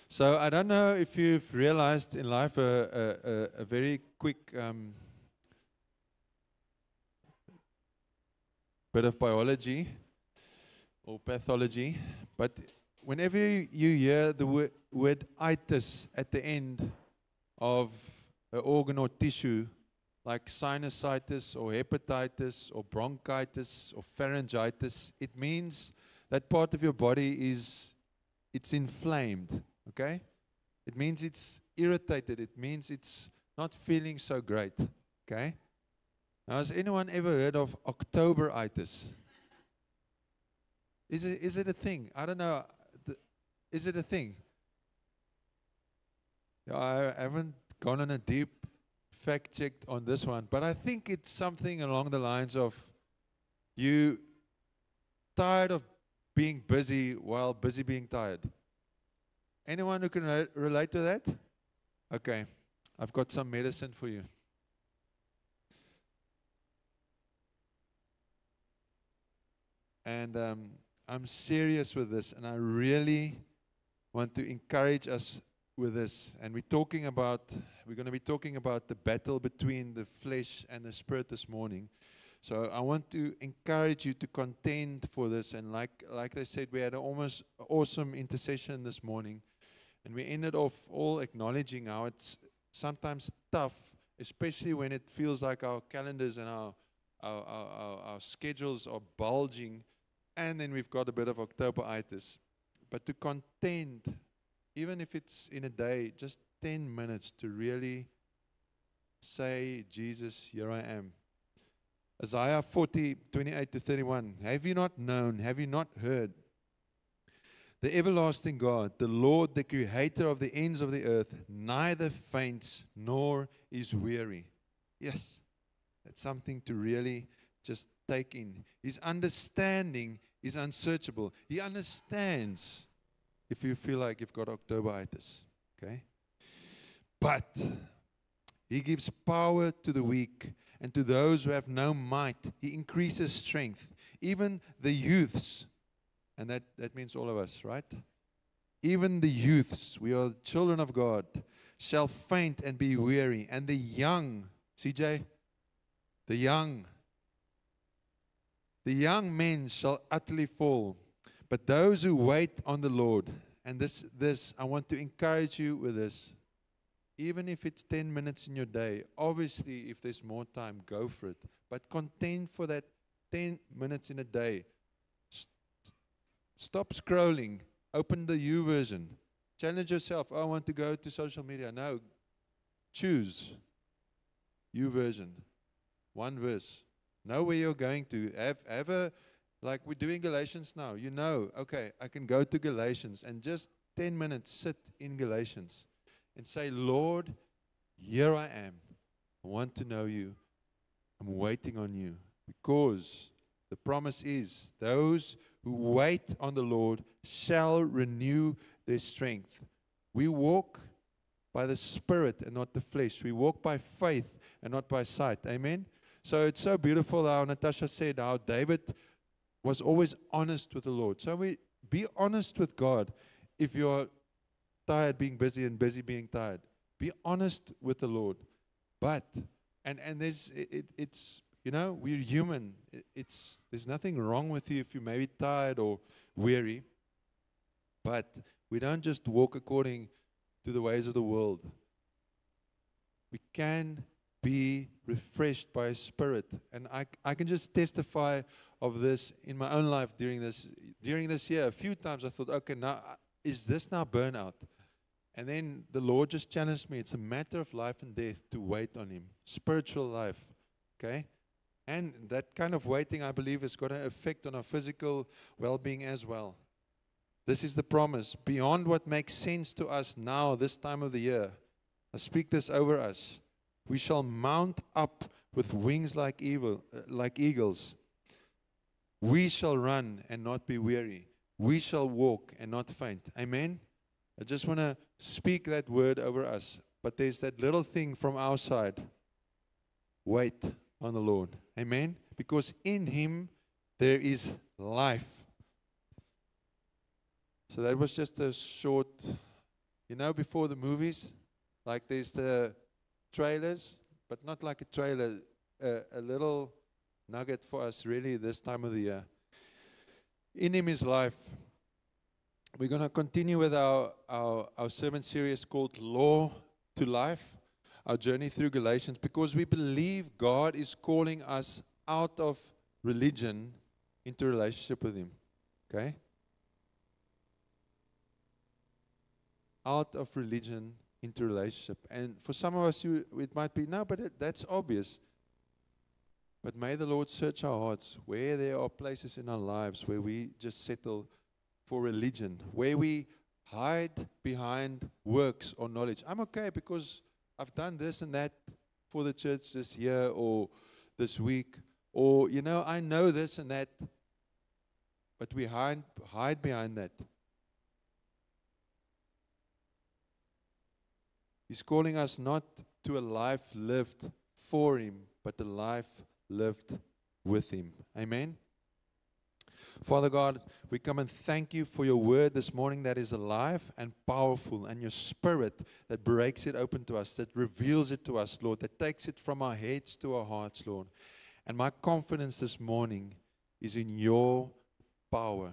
So I don't know if you've realized in life a very quick bit of biology or pathology, but whenever you hear the word itis at the end of an organ or tissue, like sinusitis or hepatitis or bronchitis or pharyngitis, it means that part of your body it's inflamed, okay? It means it's irritated. It means it's not feeling so great, okay? Now, has anyone ever heard of Octoberitis? Is it a thing? I don't know. Is it a thing? Yeah, I haven't gone on a deep fact check on this one, but I think it's something along the lines of you tired of being busy while busy being tired. Anyone who can relate to that? Okay, I've got some medicine for you. And I'm serious with this, and I really want to encourage us with this. And we're going to be talking about the battle between the flesh and the spirit this morning. So I want to encourage you to contend for this. And like they said, we had an almost awesome intercession this morning. And we ended off all acknowledging how it's sometimes tough, especially when it feels like our calendars and our schedules are bulging. And then we've got a bit of Octoberitis. But to contend, even if it's in a day, just 10 minutes to really say, Jesus, here I am. Isaiah 40:28-31. Have you not known? Have you not heard? The everlasting God, the Lord, the creator of the ends of the earth, neither faints nor is weary. Yes, that's something to really just take in. His understanding is unsearchable. He understands if you feel like you've got Octoberitis. Okay? But He gives power to the weak, and to those who have no might, He increases strength. Even the youths, and that means all of us, right? Even the youths, we are children of God, shall faint and be weary. And the young, CJ, the young men shall utterly fall. But those who wait on the Lord, and this I want to encourage you with this. Even if it's 10 minutes in your day, obviously if there's more time, go for it. But contend for that 10 minutes in a day. Stop scrolling. Open the YouVersion. Challenge yourself. I want to go to social media. No. Choose YouVersion. One verse. Know where you're going to. Have a, like we're doing Galatians now. You know, okay, I can go to Galatians and just 10 minutes sit in Galatians and say, Lord, here I am. I want to know you. I'm waiting on you. Because the promise is, those who wait on the Lord shall renew their strength. We walk by the Spirit and not the flesh. We walk by faith and not by sight. Amen? So it's so beautiful how Natasha said how David was always honest with the Lord. So we be honest with God. If you're tired being busy and busy being tired, be honest with the Lord. But, and there's, it's, you know, we're human. There's nothing wrong with you if you may be tired or weary. But we don't just walk according to the ways of the world. We can be refreshed by His Spirit. And I can just testify of this in my own life during this year. A few times I thought, okay, now, is this now burnout? And then the Lord just challenged me. It's a matter of life and death to wait on Him. Spiritual life. Okay? And that kind of waiting, I believe, has got an effect on our physical well-being as well. This is the promise. Beyond what makes sense to us now, this time of the year, I speak this over us. We shall mount up with wings like eagles. We shall run and not be weary. We shall walk and not faint. Amen? I just want to speak that word over us. But there's that little thing from our side. Wait on the Lord. Amen? Because in Him there is life. So that was just a short You know, before the movies, like there's the trailers, but not like a trailer, a little nugget for us really this time of the year. In Him is life. We're going to continue with our sermon series called Law to Life, our journey through Galatians, because we believe God is calling us out of religion into relationship with Him. Okay? Out of religion into relationship. And for some of us, it might be, no, but that's obvious. But may the Lord search our hearts where there are places in our lives where we just settle for religion, where we hide behind works or knowledge. I'm okay because I've done this and that for the church this year or this week, or, you know, I know this and that, but we hide behind that. He's calling us not to a life lived for Him, but a life lived with Him. Amen. Father God, we come and thank You for Your word this morning that is alive and powerful, and Your Spirit that breaks it open to us, that reveals it to us, Lord, that takes it from our heads to our hearts, Lord. And my confidence this morning is in Your power.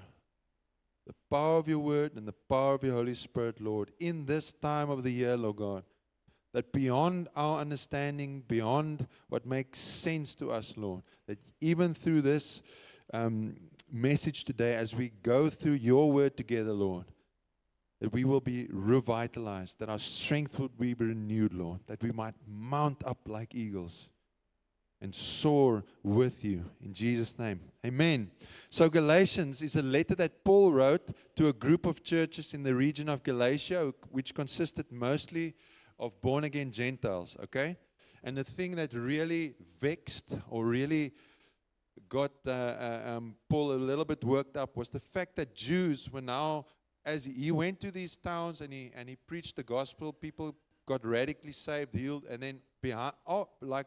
The power of Your word and the power of Your Holy Spirit, Lord, in this time of the year, Lord God, that beyond our understanding, beyond what makes sense to us, Lord, that even through this message today, as we go through Your word together, Lord, that we will be revitalized, that our strength would be renewed, Lord, that we might mount up like eagles and soar with You. In Jesus' name, amen. So Galatians is a letter that Paul wrote to a group of churches in the region of Galatia, which consisted mostly of born-again Gentiles, okay? And the thing that really vexed or really got Paul a little bit worked up was the fact that Jews were now, as he went to these towns and he preached the gospel, people got radically saved, healed, and then like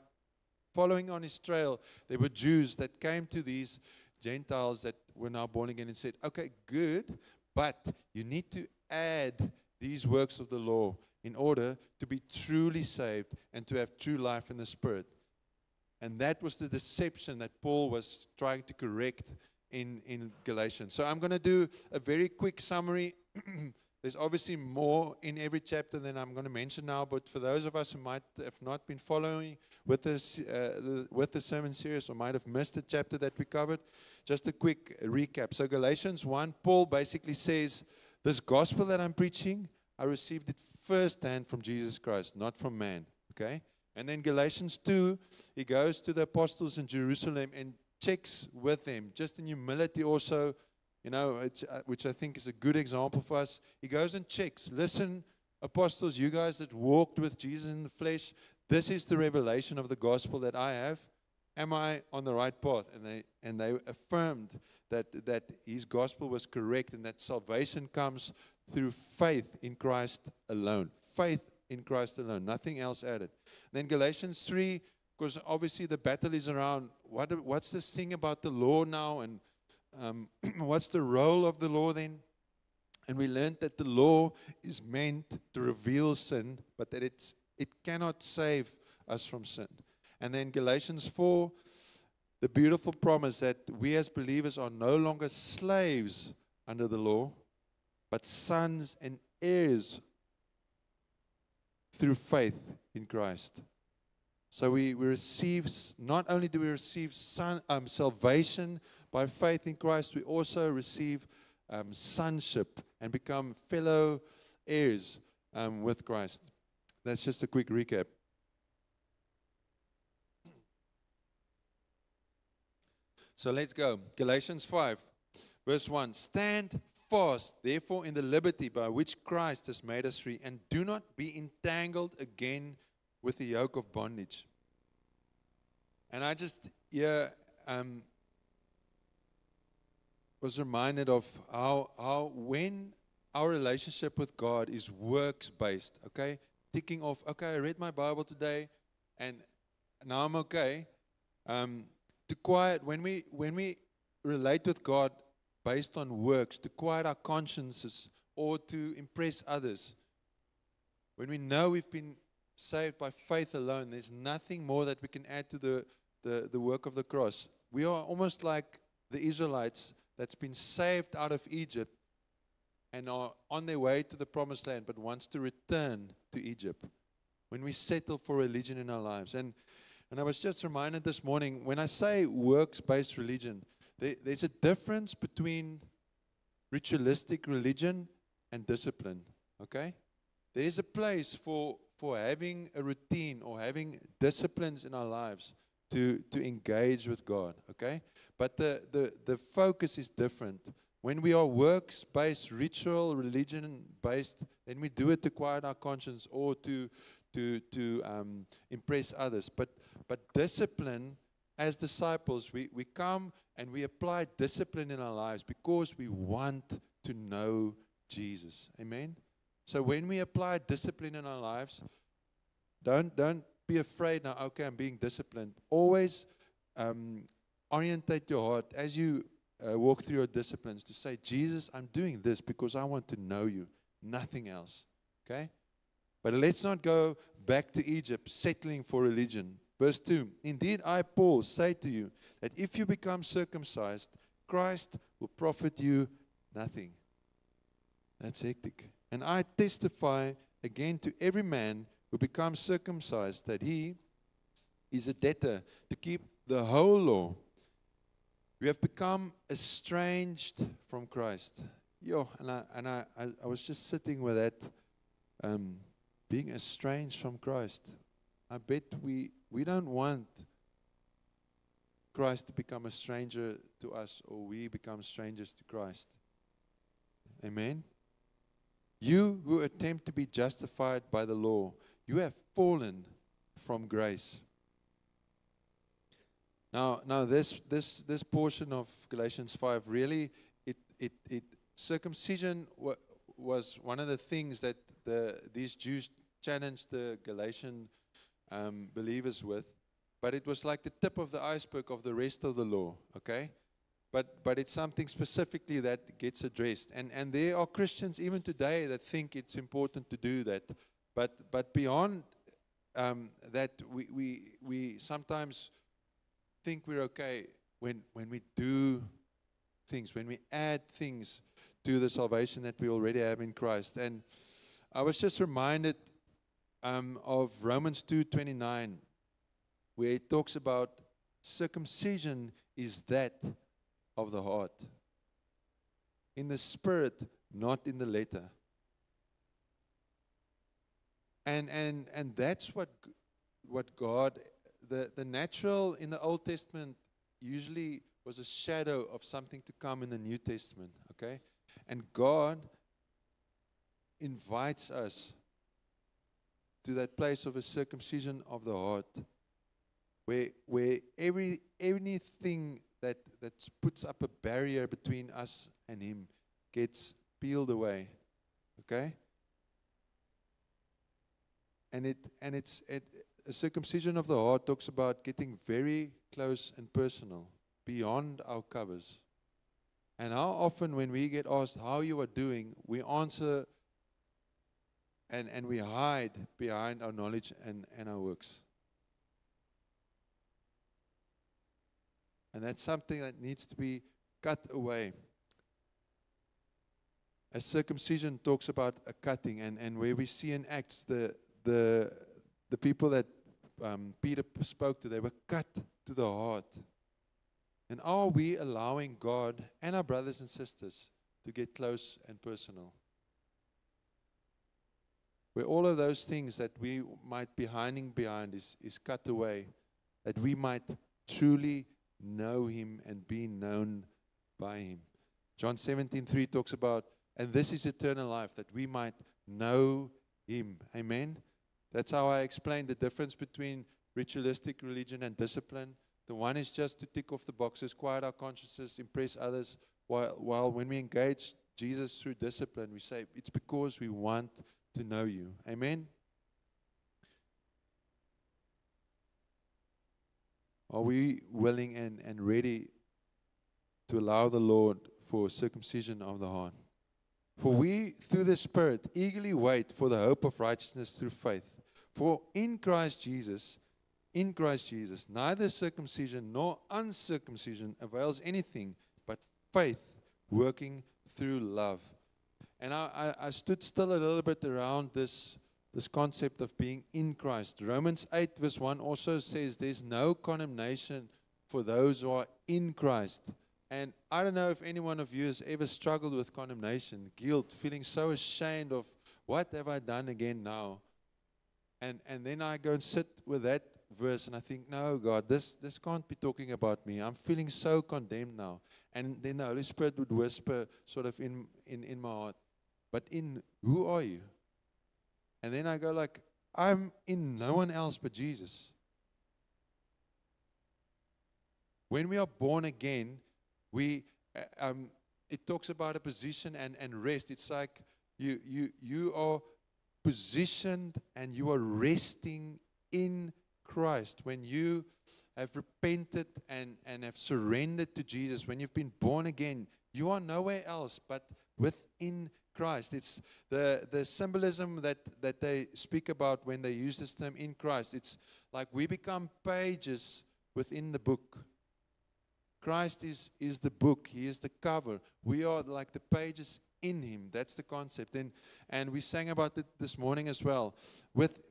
following on his trail, there were Jews that came to these Gentiles that were now born again and said, okay, good, but you need to add these works of the law in order to be truly saved and to have true life in the Spirit. And that was the deception that Paul was trying to correct in Galatians. So I'm going to do a very quick summary. There's obviously more in every chapter than I'm going to mention now, but for those of us who might have not been following with this with the sermon series or might have missed the chapter that we covered, just a quick recap. So Galatians 1, Paul basically says, this gospel that I'm preaching, I received it firsthand from Jesus Christ, not from man. Okay? And then Galatians 2, he goes to the apostles in Jerusalem and checks with them, just in humility also, you know, which I think is a good example for us. He goes and checks. Listen, apostles, you guys that walked with Jesus in the flesh, this is the revelation of the gospel that I have. Am I on the right path? And they affirmed that his gospel was correct and that salvation comes through faith in Christ alone. Faith in Christ alone, nothing else added. Then Galatians 3, because obviously the battle is around what's this thing about the law now, and what's the role of the law then? And we learned that the law is meant to reveal sin, but that it cannot save us from sin. And then Galatians 4, the beautiful promise that we as believers are no longer slaves under the law, but sons and heirs through faith in Christ. So we receive, not only do we receive salvation by faith in Christ, we also receive sonship and become fellow heirs with Christ. That's just a quick recap. So let's go. Galatians 5, verse 1. Stand fast, therefore, in the liberty by which Christ has made us free, and do not be entangled again with the yoke of bondage. And I just was reminded of how when our relationship with God is works-based, okay? Ticking off, okay, I read my Bible today, and now I'm okay. To quiet, when we relate with God based on works, to quiet our consciences or to impress others, when we know we've been saved by faith alone, there's nothing more that we can add to the work of the cross. We are almost like the Israelites that's been saved out of Egypt and are on their way to the promised land, but wants to return to Egypt when we settle for religion in our lives. And I was just reminded this morning, when I say works-based religion, there's a difference between ritualistic religion and discipline, okay? There's a place for having a routine or having disciplines in our lives to engage with God, okay? But the focus is different. When we are works-based, ritual, religion-based, then we do it to quiet our conscience or to impress others. But discipline, as disciples, we come and we apply discipline in our lives because we want to know Jesus. Amen? So when we apply discipline in our lives, don't be afraid now, okay, I'm being disciplined. Always orientate your heart as you walk through your disciplines to say, Jesus, I'm doing this because I want to know you, nothing else. Okay? But let's not go back to Egypt, settling for religion. Verse 2, indeed I, Paul, say to you that if you become circumcised, Christ will profit you nothing. That's hectic. And I testify again to every man who becomes circumcised that he is a debtor to keep the whole law. We have become estranged from Christ. And I was just sitting with that, being estranged from Christ. I bet we don't want Christ to become a stranger to us, or we become strangers to Christ. Amen? You who attempt to be justified by the law, you have fallen from grace. Now this portion of Galatians 5 really, circumcision was one of the things that these Jews challenged the Galatian believers with, but it was like the tip of the iceberg of the rest of the law. Okay. But it's something specifically that gets addressed. And there are Christians even today that think it's important to do that. But beyond that, we sometimes think we're okay when we do things, when we add things to the salvation that we already have in Christ. And I was just reminded of Romans 2:29, where it talks about circumcision is that of the heart, in the spirit, not in the letter. And that's what God, the natural in the Old Testament usually was a shadow of something to come in the New Testament, okay? And God invites us to that place of a circumcision of the heart, where anything that puts up a barrier between us and Him gets peeled away, okay? And a circumcision of the heart talks about getting very close and personal, beyond our covers. And how often when we get asked how you are doing, we answer and we hide behind our knowledge and our works. And that's something that needs to be cut away. As circumcision talks about a cutting, and where we see in Acts the people that Peter spoke to, they were cut to the heart. And are we allowing God and our brothers and sisters to get close and personal? Where all of those things that we might be hiding behind is cut away, that we might truly know Him and be known by Him. John 17:3 talks about, and this is eternal life, that we might know Him. Amen? That's how I explain the difference between ritualistic religion and discipline. The one is just to tick off the boxes, quiet our consciences, impress others, while when we engage Jesus through discipline, we say, it's because we want to know you. Amen? Are we willing and ready to allow the Lord for circumcision of the heart? For we, through the Spirit, eagerly wait for the hope of righteousness through faith. For in Christ Jesus, neither circumcision nor uncircumcision avails anything, but faith working through love. And I stood still a little bit around this concept of being in Christ. Romans 8 verse 1 also says there's no condemnation for those who are in Christ. And I don't know if any one of you has ever struggled with condemnation, guilt, feeling so ashamed of what have I done again now. And then I go and sit with that verse and I think, no, God, this can't be talking about me. I'm feeling so condemned now. And then the Holy Spirit would whisper sort of in my heart, but in who are you? And then I go like, I'm in no one else but Jesus. When we are born again, it talks about a position and rest. It's like you are positioned and you are resting in Christ. When you have repented and have surrendered to Jesus, when you've been born again, you are nowhere else but within Christ. It's the symbolism that they speak about when they use this term in Christ. It's like we become pages within the book. Christ is the book. He is the cover. We are like the pages in Him. That's the concept. And we sang about it this morning as well.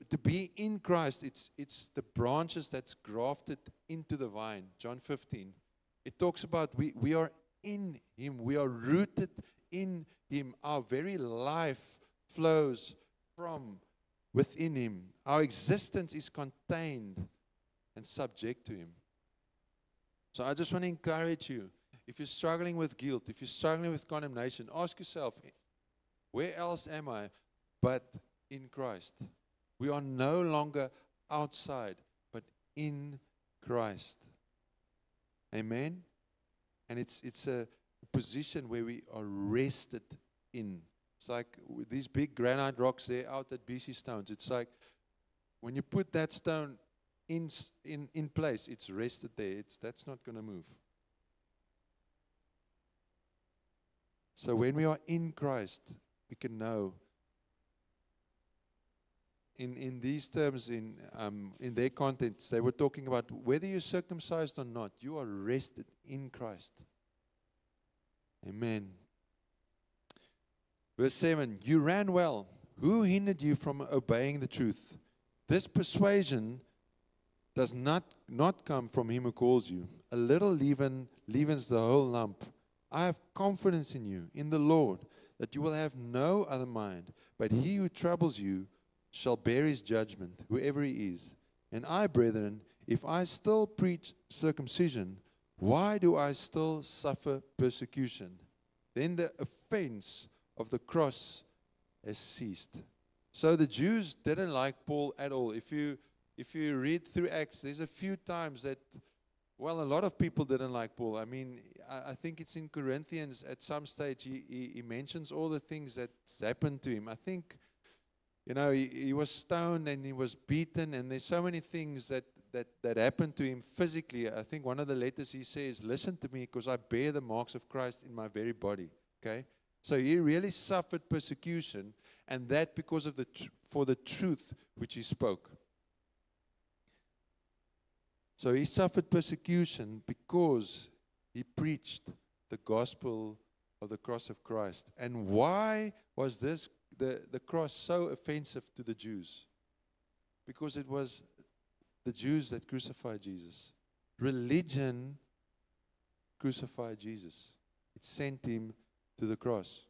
To be in Christ, it's the branches that's grafted into the vine. John 15. It talks about we are in Him. We are rooted in Him. Our very life flows from within Him. Our existence is contained and subject to Him. So I just want to encourage you, if you're struggling with guilt, if you're struggling with condemnation, ask yourself, where else am I but in Christ? We are no longer outside, but in Christ. Amen? And it's a position where we are rested in. It's like these big granite rocks there out at BC Stones. It's like when you put that stone in place, it's rested there. That's not going to move. So when we are in Christ, we can know. In these terms, in their contents, they were talking about whether you're circumcised or not, you are rested in Christ. Amen. Verse 7, you ran well. Who hindered you from obeying the truth? This persuasion does not come from Him who calls you. A little leaven leavens the whole lump. I have confidence in you, in the Lord, that you will have no other mind, but he who troubles you shall bear his judgment, whoever he is. And I, brethren, if I still preach circumcision, why do I still suffer persecution? Then the offense of the cross has ceased. So the Jews didn't like Paul at all. If you read through Acts, there's a few times that, well, a lot of people didn't like Paul. I mean, I think it's in Corinthians at some stage he mentions all the things that's happened to him. I think, he was stoned and he was beaten, and there's so many things that happened to him physically. I think one of the letters he says, listen to me because I bear the marks of Christ in my very body. Okay? So he really suffered persecution, and that because of for the truth which he spoke. So he suffered persecution because he preached the gospel of the cross of Christ. And why was the cross so offensive to the Jews? Because it was the Jews that crucified Jesus. Religion crucified Jesus. It sent him to the cross.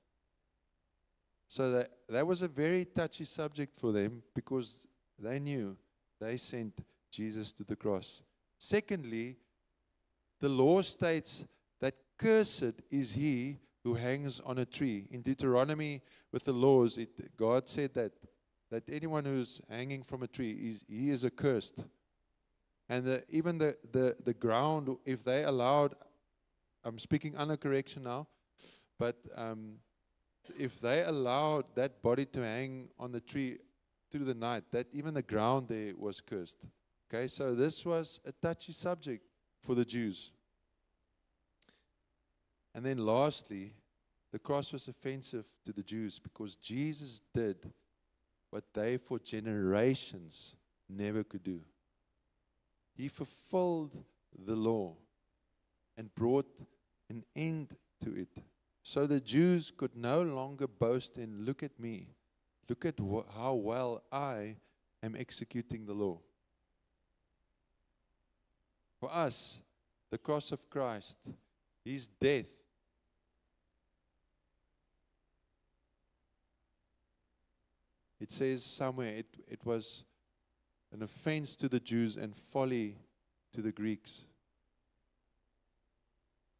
So that was a very touchy subject for them because they knew they sent Jesus to the cross. Secondly, the law states that cursed is he who hangs on a tree. In Deuteronomy, with the laws, God said that anyone who's hanging from a tree, he is accursed. And even the ground, if they allowed, I'm speaking under correction now, but if they allowed that body to hang on the tree through the night, that even the ground there was cursed. Okay, so this was a touchy subject for the Jews. And then lastly, the cross was offensive to the Jews because Jesus did what they for generations never could do. He fulfilled the law and brought an end to it. So the Jews could no longer boast in, look at me, look at how well I am executing the law. For us, the cross of Christ, His death, it says somewhere it was an offense to the Jews and folly to the Greeks.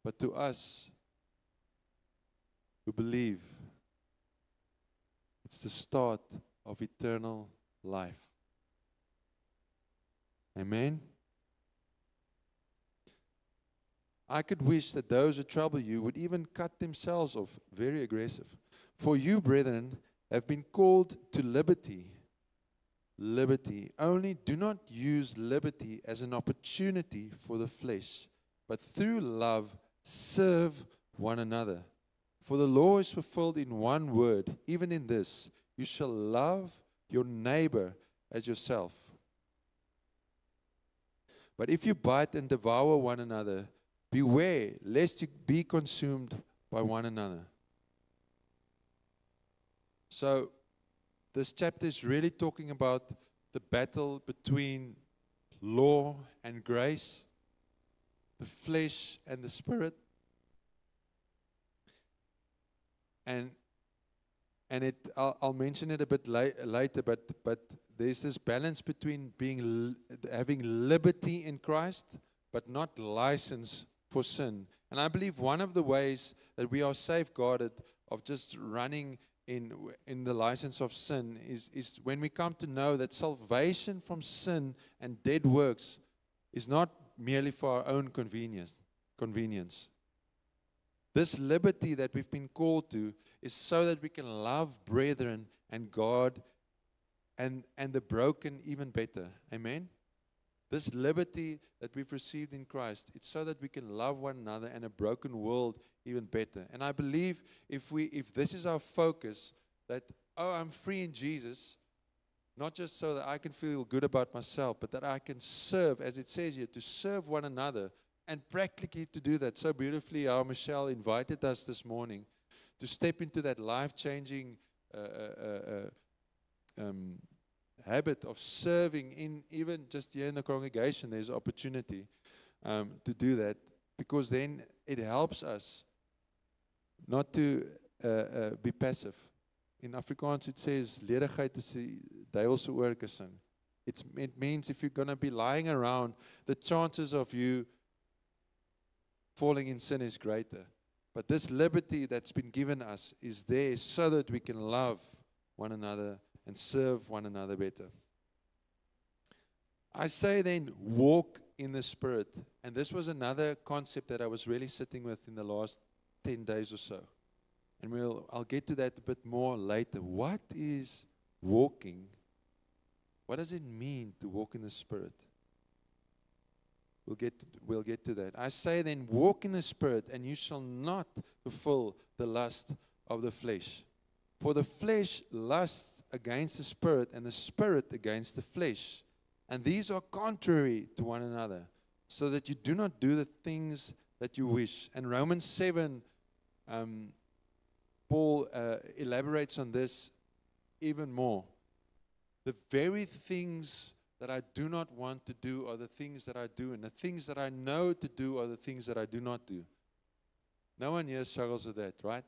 But to us who believe, it's the start of eternal life. Amen? I could wish that those who trouble you would even cut themselves off, very aggressive. For you, brethren, have been called to liberty. Liberty. Only do not use liberty as an opportunity for the flesh, but through love serve one another. For the law is fulfilled in one word, even in this: you shall love your neighbor as yourself. But if you bite and devour one another, beware lest you be consumed by one another. So, this chapter is really talking about the battle between law and grace, the flesh and the spirit. And I'll mention it a bit later, but there's this balance between having liberty in Christ, but not license for sin. And I believe one of the ways that we are safeguarded of just running in the license of sin is when we come to know that salvation from sin and dead works is not merely for our own convenience. This liberty that we've been called to is so that we can love brethren and God and the broken even better. Amen? This liberty that we've received in Christ, it's so that we can love one another and a broken world even better. And I believe if this is our focus, that, I'm free in Jesus, not just so that I can feel good about myself, but that I can serve, as it says here, to serve one another, and practically to do that. So beautifully, how Michelle invited us this morning to step into that life-changing habit of serving in, even just here in the congregation, there's opportunity to do that, because then it helps us not to be passive. In Afrikaans it says, ledigheid is die duiwelse oorkussing. It means if you're going to be lying around, the chances of you falling in sin is greater. But this liberty that's been given us is there so that we can love one another and serve one another better. I say then, walk in the Spirit. And this was another concept that I was really sitting with in the last 10 days or so. And I'll get to that a bit more later. What is walking? What does it mean to walk in the Spirit? We'll get to that. I say then, walk in the Spirit, and you shall not fulfill the lust of the flesh. For the flesh lusts against the Spirit, and the Spirit against the flesh. And these are contrary to one another, so that you do not do the things that you wish. And Romans 7, Paul elaborates on this even more. The very things that I do not want to do are the things that I do, and the things that I know to do are the things that I do not do. No one here struggles with that, right?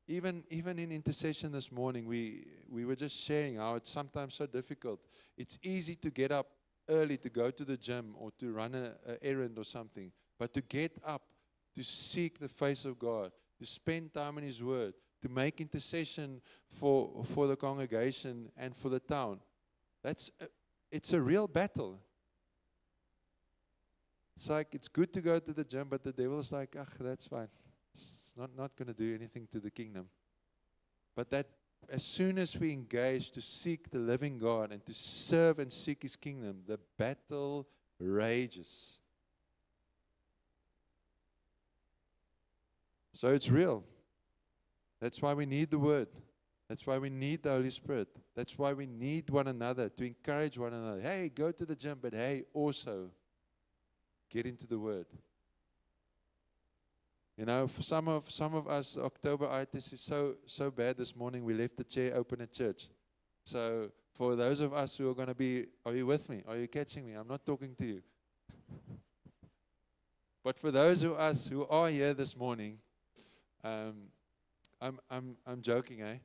Even in intercession this morning, we were just sharing how it's sometimes so difficult. It's easy to get up early to go to the gym or to run an errand or something, but to get up, to seek the face of God, to spend time in His Word, to make intercession for the congregation and for the town. It's a real battle. It's like, it's good to go to the gym, but the devil's like, that's fine. It's not going to do anything to the kingdom. But that as soon as we engage to seek the living God and to serve and seek His kingdom, the battle rages. So it's real. That's why we need the Word. That's why we need the Holy Spirit. That's why we need one another, to encourage one another. Hey, go to the gym, but hey, also get into the Word. You know, for some of us, Octoberitis is so bad this morning, we left the chair open at church. So for those of us who are going to be, are you with me? Are you catching me? I'm not talking to you. But for those of us who are here this morning, I'm joking, eh?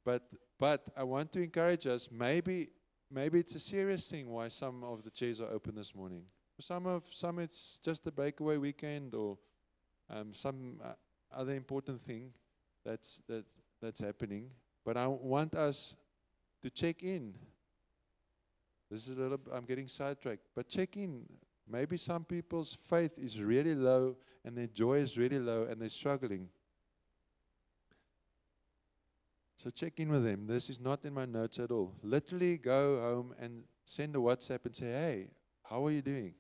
But I want to encourage us. Maybe it's a serious thing why some of the chairs are open this morning. For some it's just a breakaway weekend, or some other important thing that's happening. But I want us to check in. This is I'm getting sidetracked, but check in. Maybe some people's faith is really low and their joy is really low and they're struggling. So check in with them. This is not in my notes at all. Literally go home and send a WhatsApp and say, hey, how are you doing?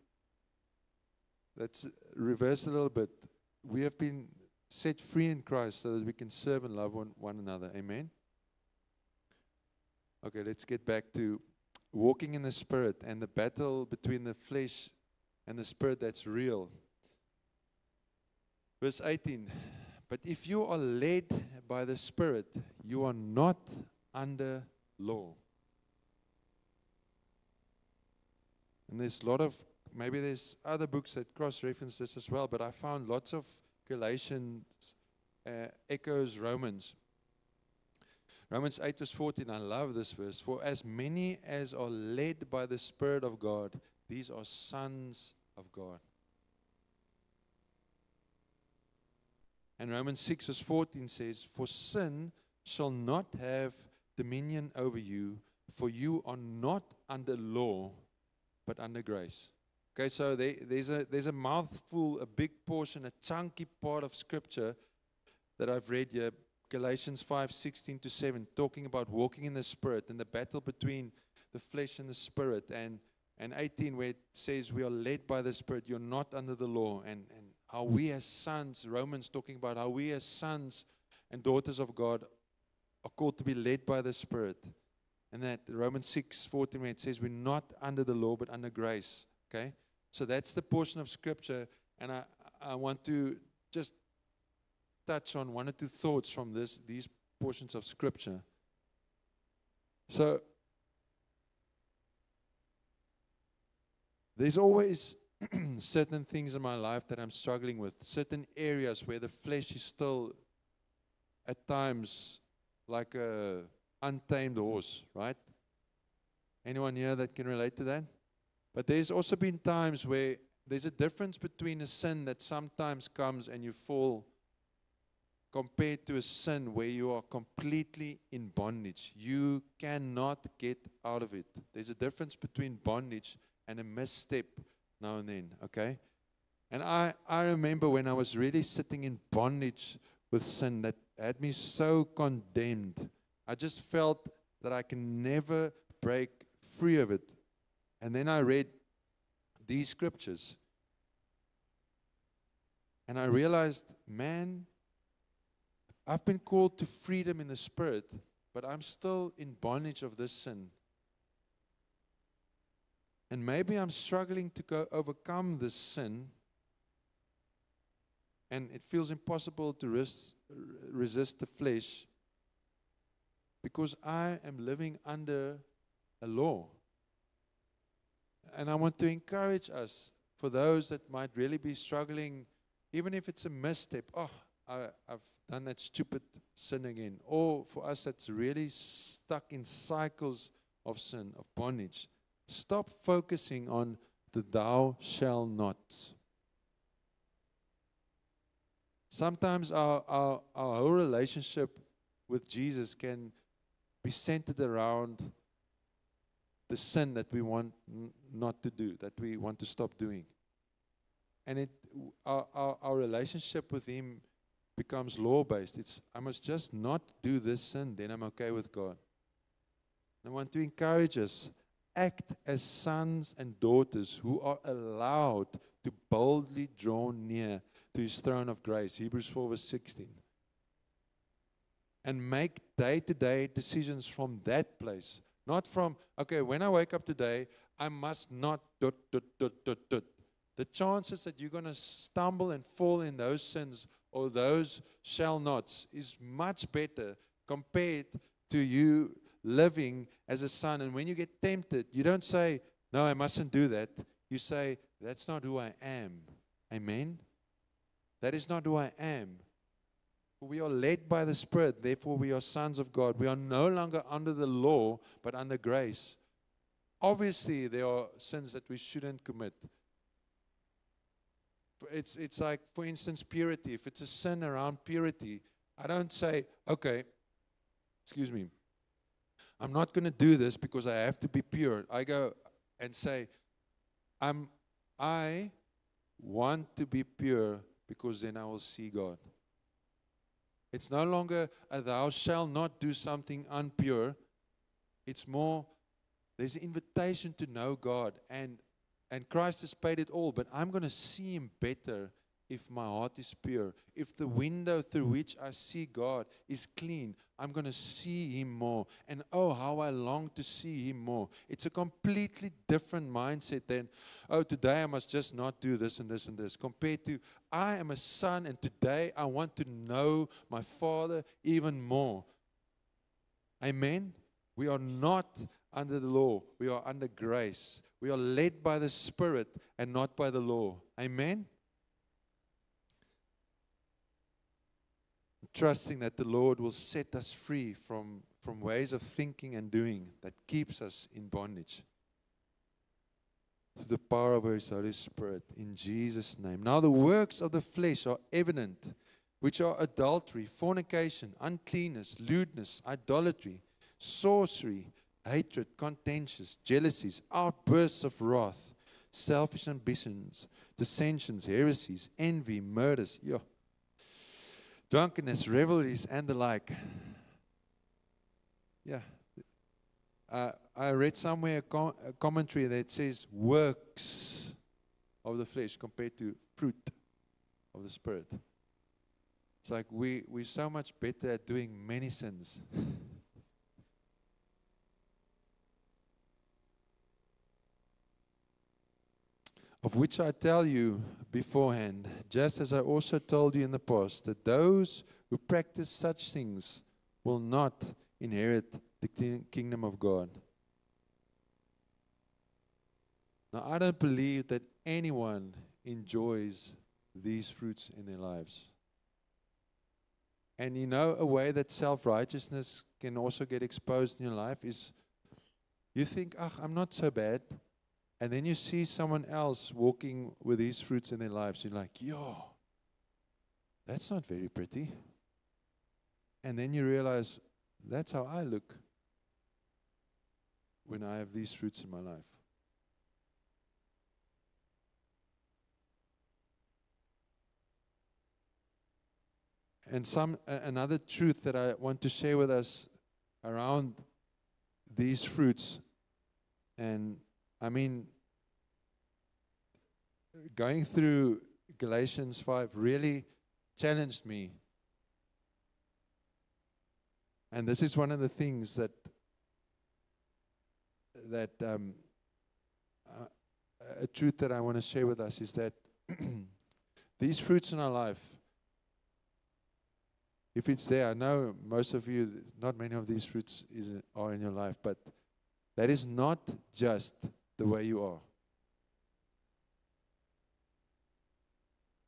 Let's reverse a little bit. We have been set free in Christ so that we can serve and love one another. Amen? Okay, let's get back to walking in the Spirit and the battle between the flesh and the Spirit that's real. Verse 18. But if you are led by the Spirit, you are not under law. And there's a lot of, maybe there's other books that cross-reference this as well, but I found lots of Galatians echoes Romans. Romans 8 verse 14, I love this verse. For as many as are led by the Spirit of God, these are sons of God. And Romans 6 verse 14 says, for sin shall not have dominion over you, for you are not under law, but under grace. Okay, so there's a mouthful, a big portion, a chunky part of Scripture that I've read here, Galatians 5:16 to 7, talking about walking in the Spirit and the battle between the flesh and the Spirit, and 18 where it says we are led by the Spirit, you're not under the law, and how we as sons, Romans talking about how we as sons and daughters of God are called to be led by the Spirit. And that Romans 6:14 where it says we're not under the law but under grace. Okay? So that's the portion of Scripture, and I want to just touch on one or two thoughts from these portions of Scripture. So there's always certain things in my life that I'm struggling with, certain areas where the flesh is still at times like a untamed horse, right? Anyone here that can relate to that? But there's also been times where there's a difference between a sin that sometimes comes and you fall, compared to a sin where you are completely in bondage. You cannot get out of it. There's a difference between bondage and a misstep now and then, okay? And I remember when I was really sitting in bondage with sin that had me so condemned. I just felt that I can never break free of it. And then I read these scriptures. And I realized, man, I've been called to freedom in the Spirit, but I'm still in bondage of this sin. And maybe I'm struggling to overcome this sin, and it feels impossible to resist the flesh because I am living under a law. And I want to encourage us, for those that might really be struggling, even if it's a misstep, I've done that stupid sin again. Or for us that's really stuck in cycles of sin, of bondage. Stop focusing on the thou shall not. Sometimes our whole relationship with Jesus can be centered around the sin that we want not to do, that we want to stop doing. And our relationship with Him becomes law-based. I must just not do this sin, then I'm okay with God. And I want to encourage us, act as sons and daughters who are allowed to boldly draw near to His throne of grace. Hebrews 4 verse 16. and make day-to-day decisions from that place. Not from, okay, when I wake up today, I must not dot, dot, dot, dot, dot. The chances that you're going to stumble and fall in those sins or those shall nots is much better compared to you living as a son. And when you get tempted, you don't say, no, I mustn't do that. You say, that's not who I am. Amen? That is not who I am. We are led by the Spirit, therefore we are sons of God. We are no longer under the law, but under grace. Obviously, there are sins that we shouldn't commit. It's like, for instance, purity. If it's a sin around purity, I don't say, okay, excuse me, I'm not going to do this because I have to be pure. I go and say, I want to be pure because then I will see God. It's no longer a thou shalt not do something impure. It's more, there's an invitation to know God. And Christ has paid it all. But I'm going to see Him better if my heart is pure. If the window through which I see God is clean, I'm going to see Him more. And oh, how I long to see Him more. It's a completely different mindset than, oh, today I must just not do this and this and this. Compared to, I am a son and today I want to know my Father even more. Amen? We are not under the law. We are under grace. We are led by the Spirit and not by the law. Amen? Trusting that the Lord will set us free from ways of thinking and doing that keeps us in bondage. To the power of His Holy Spirit, in Jesus' name. Now the works of the flesh are evident, which are adultery, fornication, uncleanness, lewdness, idolatry, sorcery, hatred, contentions, jealousies, outbursts of wrath, selfish ambitions, dissensions, heresies, envy, murders, drunkenness, revelries, and the like. Yeah. I read somewhere a commentary that says works of the flesh compared to fruit of the Spirit. It's like we're so much better at doing many sins. Of which I tell you beforehand, just as I also told you in the past, that those who practice such things will not inherit the kingdom of God. Now, I don't believe that anyone enjoys these fruits in their lives. And you know, a way that self-righteousness can also get exposed in your life is you think, I'm not so bad. And then you see someone else walking with these fruits in their lives. You're like, that's not very pretty. And then you realize, that's how I look when I have these fruits in my life. And another truth that I want to share with us around these fruits, and I mean, going through Galatians 5 really challenged me. And this is one of the things that a truth that I want to share with us is that these fruits in our life, if it's there, I know most of you, not many of these fruits are in your life, but that is not just the way you are.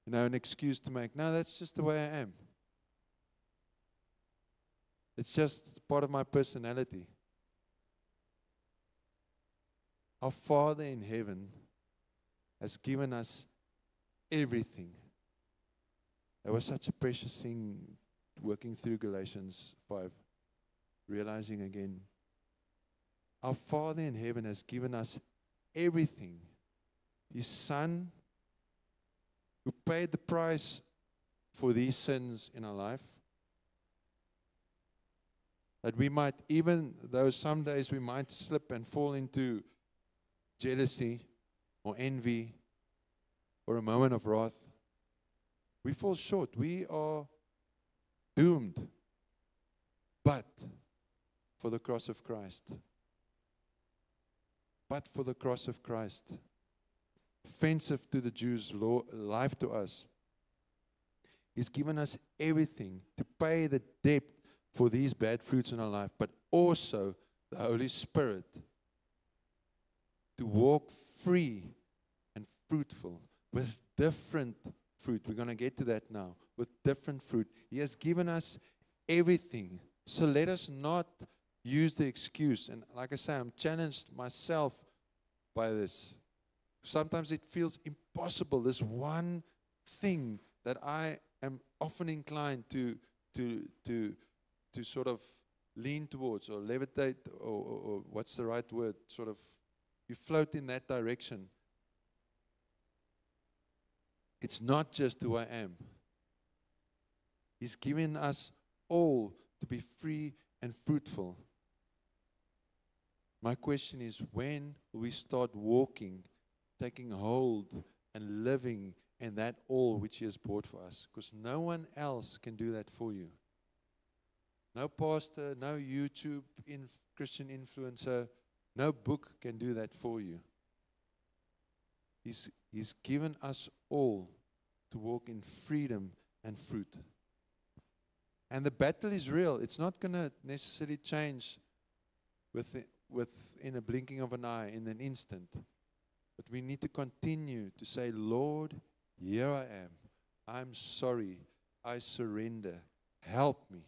You know, an excuse to make, no, that's just the way I am. It's just part of my personality. Our Father in heaven has given us everything. That was such a precious thing working through Galatians 5, realizing again, our Father in heaven has given us everything. His Son, who paid the price for these sins in our life, that we might, even though some days we might slip and fall into jealousy or envy or a moment of wrath, we fall short. We are doomed. but for the cross of Christ. But for the cross of Christ. Offensive to the Jews, life to us. He's given us everything to pay the debt for these bad fruits in our life, but also the Holy Spirit to walk free and fruitful with different fruit. We're going to get to that now. With different fruit. He has given us everything. So let us not use the excuse. And like I say, I'm challenged myself by this. Sometimes it feels impossible. This one thing that I am often inclined to sort of lean towards or levitate, or what's the right word? Sort of, you float in that direction. It's not just who I am. He's given us all to be free and fruitful. My question is, when will we start walking, taking hold, and living in that all which He has bought for us? Because no one else can do that for you. No pastor, no YouTube Christian influencer, no book can do that for you. He's given us all to walk in freedom and fruit. And the battle is real. It's not going to necessarily change within a blinking of an eye, in an instant. But we need to continue to say, Lord, here I am. I'm sorry. I surrender. Help me.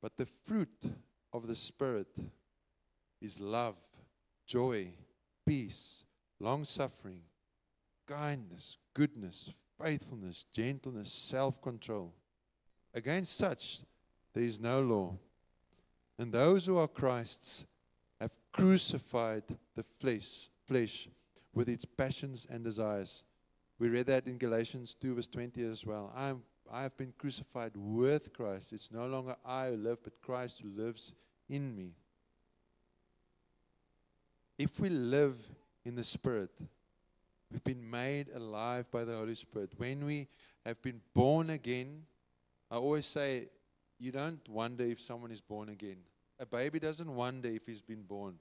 But the fruit of the Spirit is love, joy, peace, long-suffering, kindness, goodness, faithfulness, gentleness, self-control. Against such there is no law. And those who are Christ's have crucified the flesh with its passions and desires. We read that in Galatians 2 verse 20 as well. I have been crucified with Christ. It's no longer I who live, but Christ who lives in me. If we live in the Spirit, we've been made alive by the Holy Spirit. When we have been born again, I always say, you don't wonder if someone is born again. A baby doesn't wonder if he's been born.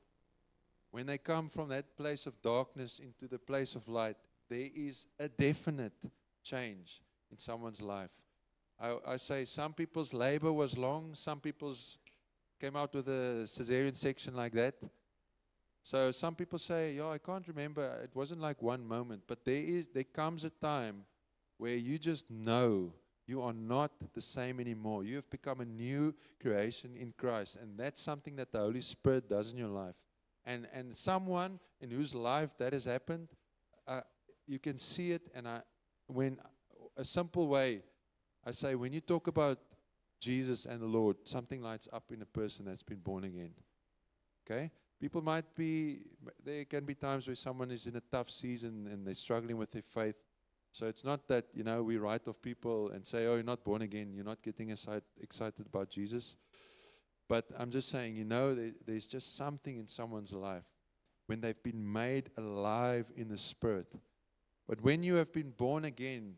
When they come from that place of darkness into the place of light, there is a definite change in someone's life. I say some people's labor was long, some people's came out with a cesarean section like that. So some people say, I can't remember, it wasn't like one moment, but there comes a time where you just know you are not the same anymore. You have become a new creation in Christ, and that's something that the Holy Spirit does in your life. And someone in whose life that has happened, you can see it. And when a simple way, I say, when you talk about Jesus and the Lord, something lights up in a person that's been born again. Okay? People there can be times where someone is in a tough season and they're struggling with their faith. So it's not that, we write off people and say, you're not born again, you're not getting excited about Jesus. But I'm just saying, there's just something in someone's life when they've been made alive in the Spirit. But when you have been born again,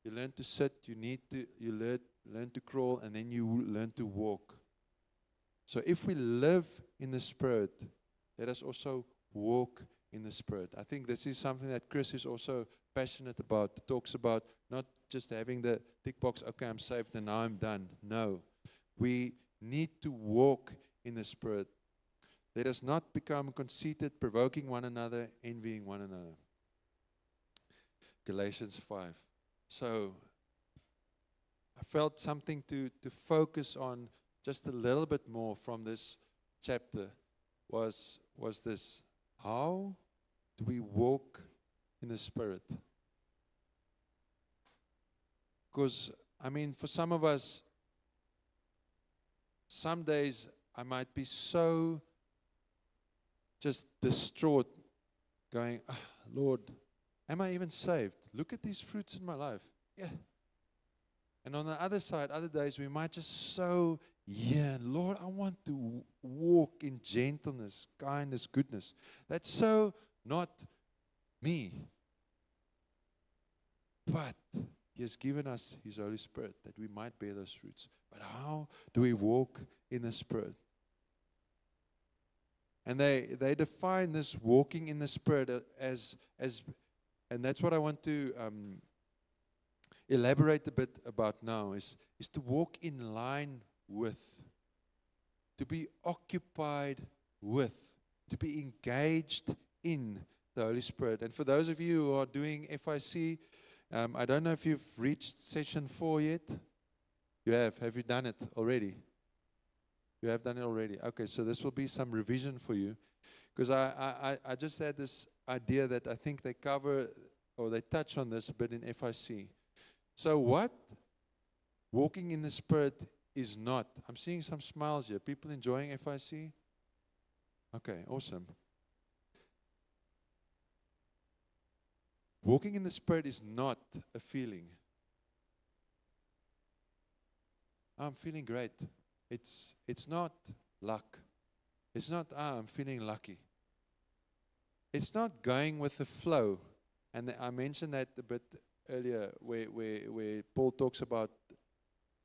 you learn to sit, you learn to crawl, and then you learn to walk. So if we live in the Spirit, let us also walk in the Spirit. I think this is something that Chris is also passionate about. Talks about not just having the tick box, okay, I'm saved and now I'm done. No, we need to walk in the Spirit. Let us not become conceited, provoking one another, envying one another. Galatians 5. So I felt something to focus on just a little bit more from this chapter was this. How do we walk in the Spirit? Because, for some of us, some days I might be so just distraught, going, Lord, am I even saved? Look at these fruits in my life. Yeah. And on the other side, other days, we might just Lord, I want to walk in gentleness, kindness, goodness. That's so not me. But He has given us His Holy Spirit that we might bear those fruits. But how do we walk in the Spirit? And they define this walking in the Spirit as and that's what I want to elaborate a bit about now, is to walk in line with, to be occupied with, to be engaged in the Holy Spirit. And for those of you who are doing FIC, I don't know if you've reached session 4 yet. You have. Have you done it already? You have done it already. Okay, so this will be some revision for you. Because I just had this idea that I think they cover, or they touch on this a bit in FIC. So what walking in the Spirit is not. I'm seeing some smiles here. People enjoying FIC? Okay, awesome. Walking in the Spirit is not a feeling. I'm feeling great. It's not luck. It's not, I'm feeling lucky. It's not going with the flow. And I mentioned that a bit earlier where Paul talks about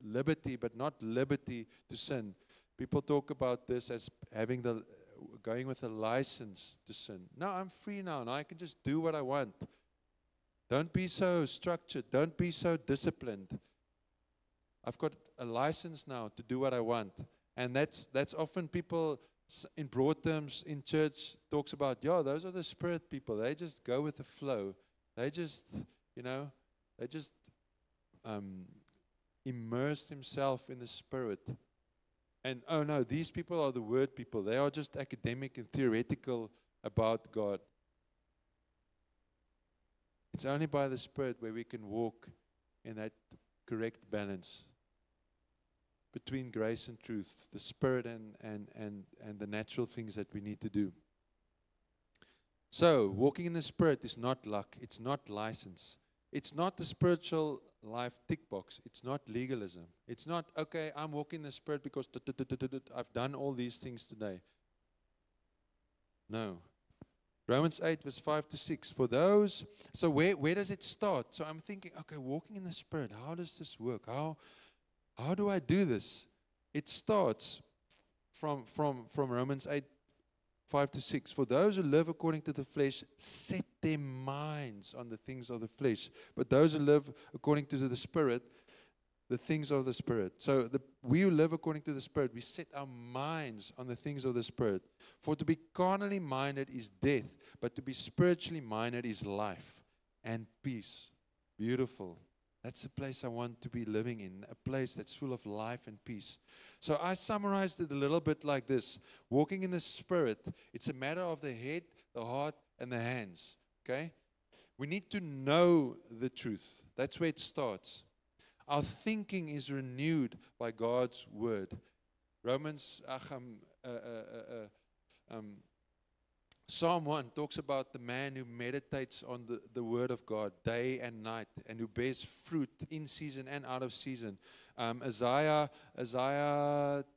liberty, but not liberty to sin. People talk about this as having going with a license to sin. No, I'm free now and I can just do what I want. Don't be so structured. Don't be so disciplined. I've got a license now to do what I want. And that's often people in broad terms in church talks about, yeah, those are the Spirit people. They just go with the flow. They just, they just immerse themselves in the Spirit. And, oh no, these people are the Word people. They are just academic and theoretical about God. It's only by the Spirit where we can walk in that correct balance between grace and truth, the Spirit and the natural things that we need to do. So, walking in the Spirit is not luck. It's not license. It's not the spiritual life tick box. It's not legalism. It's not, okay, I'm walking in the Spirit because I've done all these things today. No. Romans 8, verse 5-6. For those, so where does it start? So I'm thinking, okay, walking in the Spirit, how does this work? How do I do this? It starts from Romans 8, 5-6. For those who live according to the flesh, set their minds on the things of the flesh. But those who live according to the Spirit, the things of the Spirit. So we who live according to the Spirit, we set our minds on the things of the Spirit. For to be carnally minded is death, but to be spiritually minded is life and peace. Beautiful. That's the place I want to be living in, a place that's full of life and peace. So I summarized it a little bit like this. Walking in the Spirit, it's a matter of the head, the heart, and the hands. Okay? We need to know the truth. That's where it starts. Our thinking is renewed by God's Word. Psalm 1 talks about the man who meditates on the Word of God day and night and who bears fruit in season and out of season. Isaiah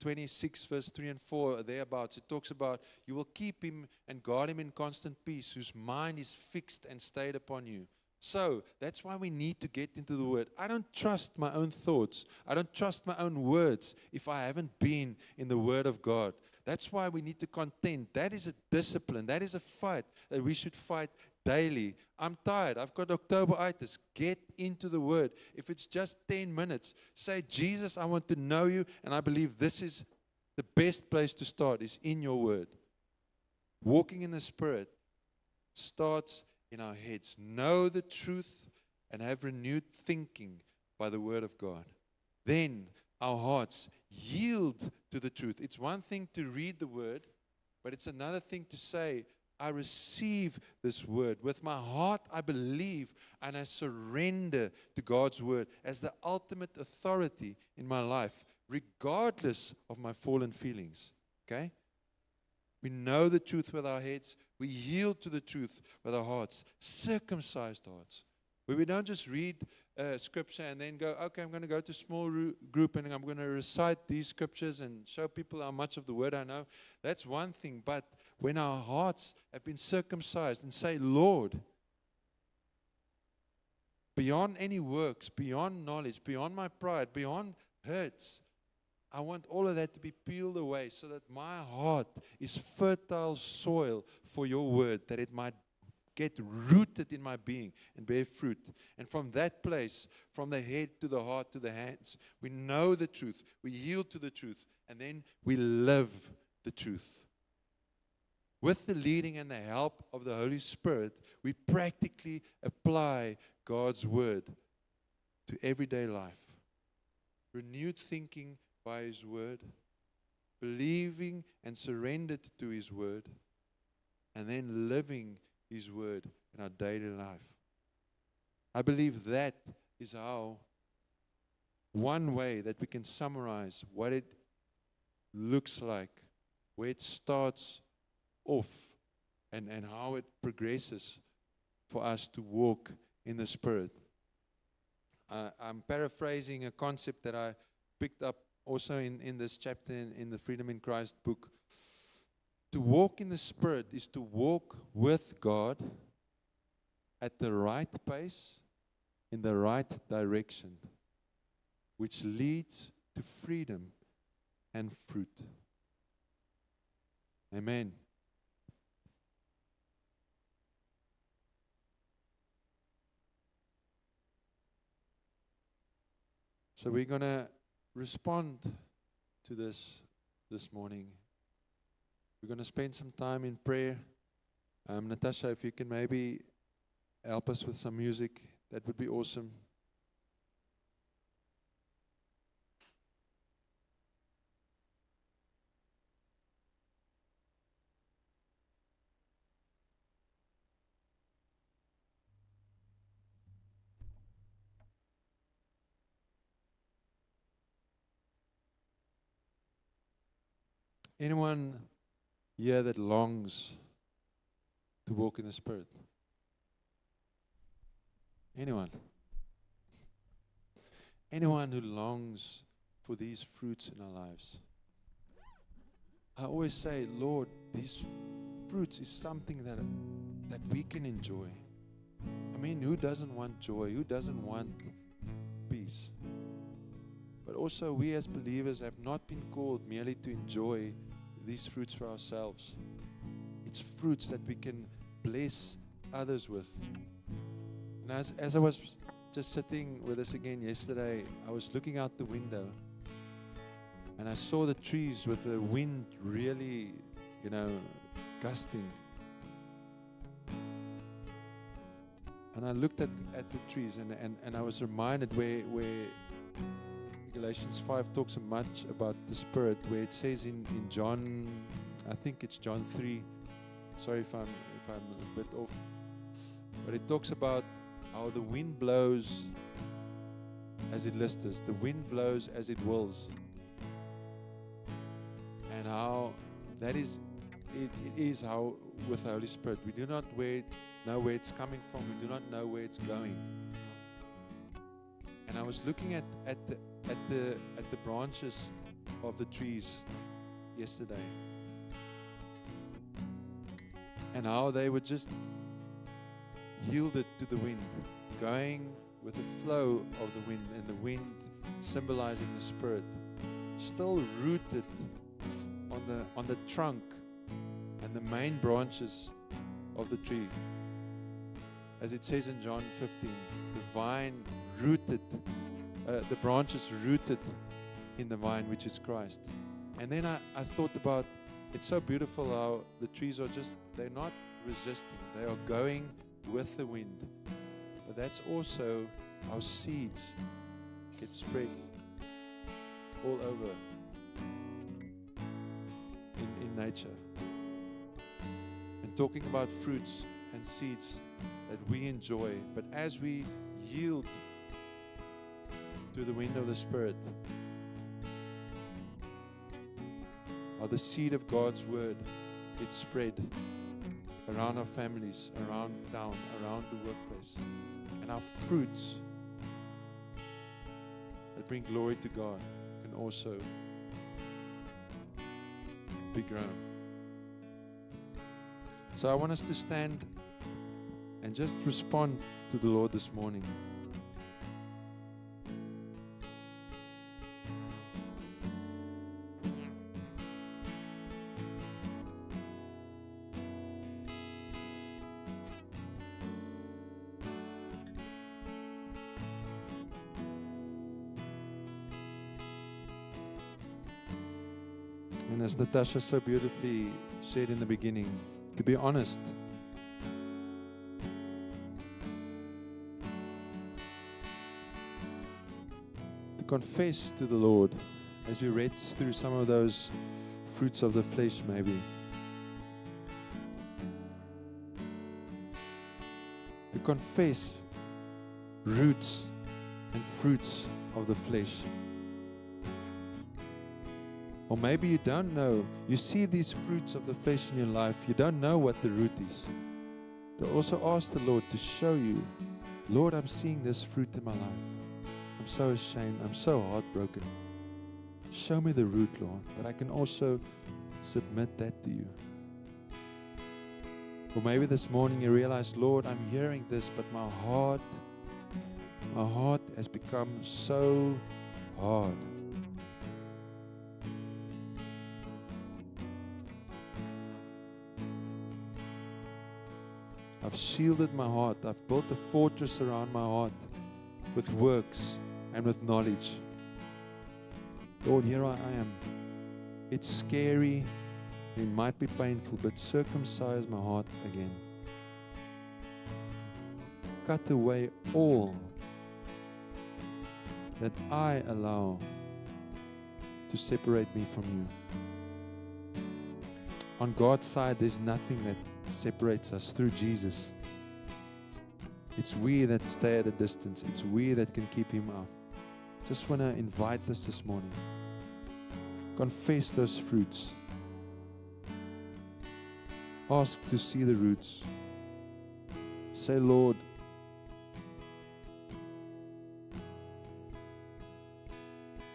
26 verse 3 and 4, thereabouts, it talks about you will keep him and guard him in constant peace, whose mind is fixed and stayed upon you. So that's why we need to get into the Word. I don't trust my own thoughts. I don't trust my own words if I haven't been in the Word of God. That's why we need to contend. That is a discipline. That is a fight that we should fight daily. I'm tired. I've got Octoberitis. Get into the Word. If it's just 10 minutes, say, Jesus, I want to know you, and I believe this is the best place to start, is in your Word. Walking in the Spirit starts in our heads. Know the truth and have renewed thinking by the Word of God. Then our hearts yield to the truth. It's one thing to read the Word, but it's another thing to say, I receive this Word. With my heart I believe and I surrender to God's Word as the ultimate authority in my life, regardless of my fallen feelings. Okay? We know the truth with our heads. We yield to the truth with our hearts. Circumcised hearts. Where we don't just read scripture and then go, okay, I'm going to go to a small group and I'm going to recite these scriptures and show people how much of the Word I know. That's one thing. But when our hearts have been circumcised and say, Lord, beyond any works, beyond knowledge, beyond my pride, beyond hurts. I want all of that to be peeled away so that my heart is fertile soil for your word, that it might get rooted in my being and bear fruit. And from that place, from the head to the heart to the hands, we know the truth, we yield to the truth, and then we live the truth. With the leading and the help of the Holy Spirit, we practically apply God's word to everyday life. Renewed thinking by His word, believing and surrendered to His word, and then living His word in our daily life. I believe that is how one way that we can summarize what it looks like, where it starts off, and how it progresses for us to walk in the Spirit. I'm paraphrasing a concept that I picked up also in this chapter in the Freedom in Christ book. To walk in the Spirit is to walk with God at the right pace, in the right direction, which leads to freedom and fruit. Amen. So we're going to respond to this morning. We're going to spend some time in prayer. Natasha, if you can maybe help us with some music, that would be awesome. Anyone here that longs to walk in the Spirit? Anyone? Anyone who longs for these fruits in our lives? I always say, Lord, these fruits is something that we can enjoy. I mean, who doesn't want joy? Who doesn't want peace? But also, we as believers have not been called merely to enjoy these fruits for ourselves. It's fruits that we can bless others with. And as I was just sitting with us again yesterday, I was looking out the window and I saw the trees with the wind really, gusting. And I looked at the trees and I was reminded where Galatians 5 talks so much about the Spirit, where it says in John, I think it's John 3. Sorry if I'm a bit off, but it talks about how the wind blows as it listeth, the wind blows as it wills, and how that is. It is how with the Holy Spirit we do not know where it's coming from. We do not know where it's going. And I was looking at the branches of the trees yesterday, and how they were just yielded to the wind, going with the flow of the wind, and the wind symbolizing the Spirit, still rooted on the trunk and the main branches of the tree. As it says in John 15, the vine rooted, the branches rooted in the vine, which is Christ. And then I thought about, it's so beautiful how the trees are they're not resisting, they are going with the wind. But that's also how seeds get spread all over in nature. And talking about fruits and seeds that we enjoy, but as we yield to the wind of the Spirit, how the seed of God's word gets spread around our families, around town, around the workplace, and our fruits that bring glory to God can also be grown. So I want us to stand and just respond to the Lord this morning. as Natasha so beautifully said in the beginning, to be honest. To confess to the Lord, as we read through some of those fruits of the flesh maybe. To confess roots and fruits of the flesh. Or maybe you don't know. You see these fruits of the flesh in your life. You don't know what the root is. To also ask the Lord to show you, Lord, I'm seeing this fruit in my life. I'm so ashamed. I'm so heartbroken. Show me the root, Lord, that I can also submit that to you. Or maybe this morning you realize, Lord, I'm hearing this, but my heart has become so hard. I've shielded my heart. I've built a fortress around my heart with works and with knowledge. Lord, here I am. It's scary. It might be painful, but circumcise my heart again. Cut away all that I allow to separate me from you. On God's side, there's nothing that separates us through Jesus. It's we that stay at a distance. It's we that can keep him out. Just want to invite us this morning. Confess those fruits. Ask to see the roots. Say, Lord,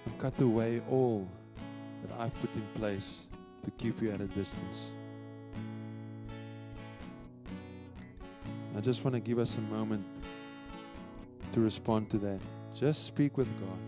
and cut away all that I've put in place to keep you at a distance. I just want to give us a moment to respond to that. Just speak with God.